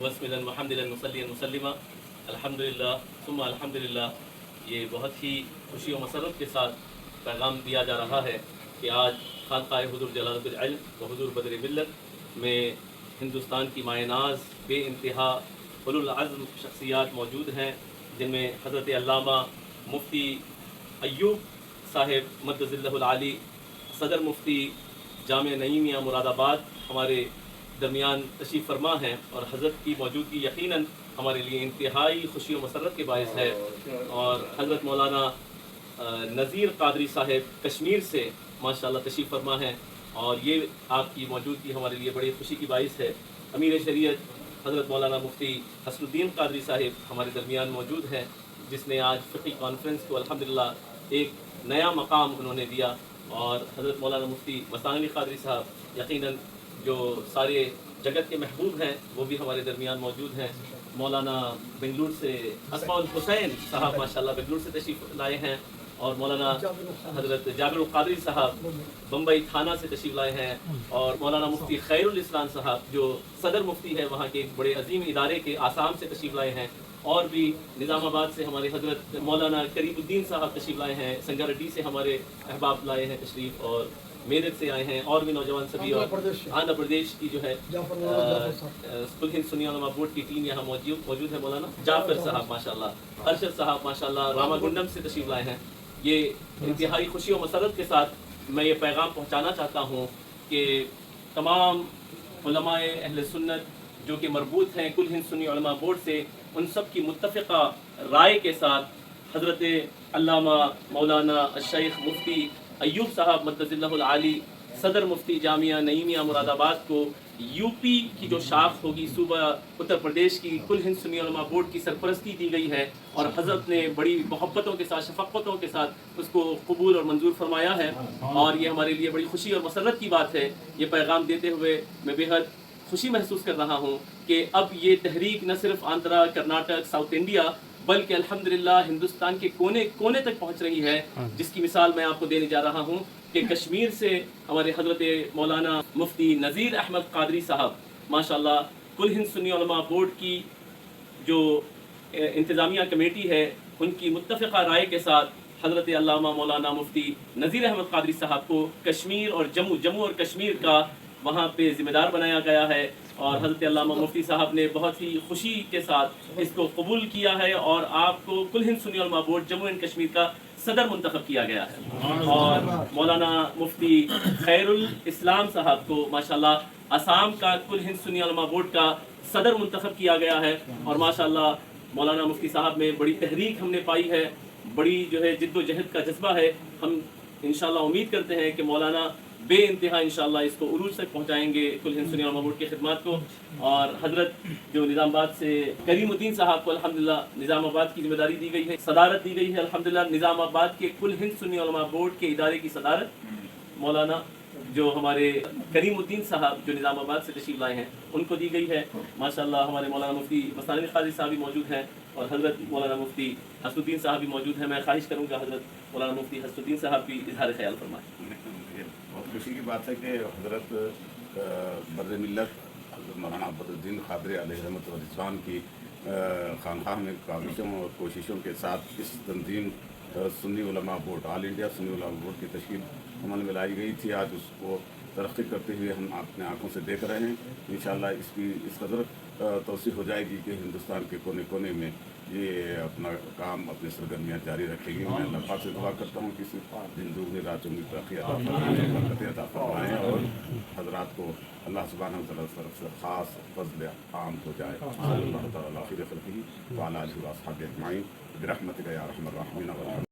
وسملن وحمدلن مسلین مسلمہ الحمدللہ ثم الحمدللہ۔ یہ بہت ہی خوشی و مسرت کے ساتھ پیغام دیا جا رہا ہے کہ آج خانقاہ حضور جلالۃ العلم و حضور بدر ملت میں ہندوستان کی مائع ناز بے انتہا اولو العزم شخصیات موجود ہیں، جن میں حضرت علامہ مفتی ایوب صاحب مدظ اللہ العالی، صدر مفتی جامعہ نعیمیہ مراد آباد ہمارے درمیان تشریف فرما ہیں، اور حضرت کی موجودگی یقیناً ہمارے لیے انتہائی خوشی و مسرت کے باعث ہے۔ اور حضرت مولانا نذیر قادری صاحب کشمیر سے ماشاءاللہ تشریف فرما ہیں، اور یہ آپ کی موجودگی ہمارے لیے بڑی خوشی کی باعث ہے۔ امیر شریعت حضرت مولانا مفتی حسن الدین قادری صاحب ہمارے درمیان موجود ہیں، جس نے آج فقہی کانفرنس کو الحمدللہ ایک نیا مقام انہوں نے دیا، اور حضرت مولانا مفتی مستانوی قادری صاحب یقیناً جو سارے جگت کے محبوب ہیں وہ بھی ہمارے درمیان موجود ہیں۔ مولانا بنگلور سے اسماء الحسین صاحب ماشاءاللہ بنگلور سے تشریف لائے ہیں، اور مولانا حضرت جابر القادری صاحب بمبئی تھانہ سے تشریف لائے ہیں، اور مولانا مفتی خیر الاسلام صاحب جو صدر مفتی ہے وہاں کے ایک بڑے عظیم ادارے کے آسام سے تشریف لائے ہیں، اور بھی نظام آباد سے ہمارے حضرت مولانا کریم الدین صاحب تشریف لائے ہیں، سنگاریڈی سے ہمارے احباب لائے ہیں تشریف، اور میرٹھ سے آئے ہیں، اور بھی نوجوان سبھی، اور آندھرا پردیش کی جو ہے کل ہند سنی علماء بورڈ کی ٹیم یہاں موجود ہے، مولانا جعفر صاحب ماشاءاللہ، ارشد صاحب ماشاءاللہ راما گنڈم سے تشریف لائے ہیں۔ یہ انتہائی خوشی و مسرت کے ساتھ میں یہ پیغام پہنچانا چاہتا ہوں کہ تمام علماء اہل سنت جو کہ مربوط ہیں کل ہند سنی علماء بورڈ سے، ان سب کی متفقہ رائے کے ساتھ حضرت علامہ مولانا الشیخ مفتی ایوب صاحب مدظ اللہ العالی، صدر مفتی جامعہ نعیمیہ مراد آباد کو یو پی کی جو شاخ ہوگی صوبہ اتر پردیش کی کل ہند سنی علماء بورڈ کی سرپرستی دی گئی ہے، اور حضرت نے بڑی محبتوں کے ساتھ شفقتوں کے ساتھ اس کو قبول اور منظور فرمایا ہے، اور یہ ہمارے لیے بڑی خوشی اور مسرت کی بات ہے۔ یہ پیغام دیتے ہوئے میں بے حد خوشی محسوس کر رہا ہوں کہ اب یہ تحریک نہ صرف آندھرا، کرناٹک، ساؤتھ انڈیا بلکہ الحمدللہ ہندوستان کے کونے کونے تک پہنچ رہی ہے، جس کی مثال میں آپ کو دینے جا رہا ہوں کہ کشمیر سے ہمارے حضرت مولانا مفتی نذیر احمد قادری صاحب ماشاءاللہ کل ہند سنی علماء بورڈ کی جو انتظامیہ کمیٹی ہے ان کی متفقہ رائے کے ساتھ حضرت علامہ مولانا مفتی نذیر احمد قادری صاحب کو کشمیر اور جموں اور کشمیر کا وہاں پہ ذمہ دار بنایا گیا ہے، اور حضرت علامہ مفتی صاحب نے بہت ہی خوشی کے ساتھ اس کو قبول کیا ہے، اور آپ کو کل ہند سنی علماء بورڈ جموں اینڈ کشمیر کا صدر منتخب کیا گیا ہے، اور مولانا مفتی خیر الاسلام صاحب کو ماشاءاللہ آسام کا کل ہند سنی علماء بورڈ کا صدر منتخب کیا گیا ہے، اور ماشاءاللہ مولانا مفتی صاحب میں بڑی تحریک ہم نے پائی ہے، بڑی جو ہے جد و جہد کا جذبہ ہے۔ ہم انشاءاللہ امید کرتے ہیں کہ مولانا بے انتہا انشاءاللہ اس کو عروج تک پہنچائیں گے کل ہند سنی علماء بورڈ کی خدمات کو، اور حضرت جو نظام آباد سے کریم الدین صاحب کو الحمدللہ نظام آباد کی ذمہ داری دی گئی ہے، صدارت دی گئی ہے الحمدللہ نظام آباد کے کل ہند سنی علماء بورڈ کے ادارے کی صدارت مولانا جو ہمارے کریم الدین صاحب جو نظام آباد سے تشریف لائے ہیں ان کو دی گئی ہے۔ ماشاءاللہ ہمارے مولانا مفتی مستانوی قادری صاحب بھی موجود ہیں، اور حضرت مولانا مفتی حسن الدین صاحب بھی موجود ہیں۔ میں خواہش کروں گا حضرت مولانا مفتی حسن الدین صاحب بھی اظہار خیال فرمائیں۔ بہت خوشی کی بات ہے کہ حضرت بر ملت حضرت مولانا بدر الدین قادری علیہ رحمۃ و رضوان کی خانقاہ میں کاوشوں اور کوششوں کے ساتھ اس تنظیم سنی علماء بورڈ آل انڈیا سنی علماء بورڈ کی تشکیل عمل میں لائی گئی تھی۔ آج اس کو ترقی کرتے ہوئے ہم اپنے آنکھوں سے دیکھ رہے ہیں۔ انشاءاللہ اس قدر توسیع ہو جائے گی کہ ہندوستان کے کونے کونے میں یہ اپنا کام اپنی سرگرمیاں جاری رکھے گی۔ میں اللہ پاک سے دعا کرتا ہوں کہ دن دگنی رات چوگنی ترقی عطا فرمائیں، برکت عطا فرمائیں، اور حضرات کو اللہ سبحانہ و تعالیٰ کی طرف سے خاص فضل عام ہو جائے۔ صلی اللہ تعالیٰ علیہ وسلم وعلی آلہ و اصحابہ اجمعین برحمتک یا ارحم الراحمین۔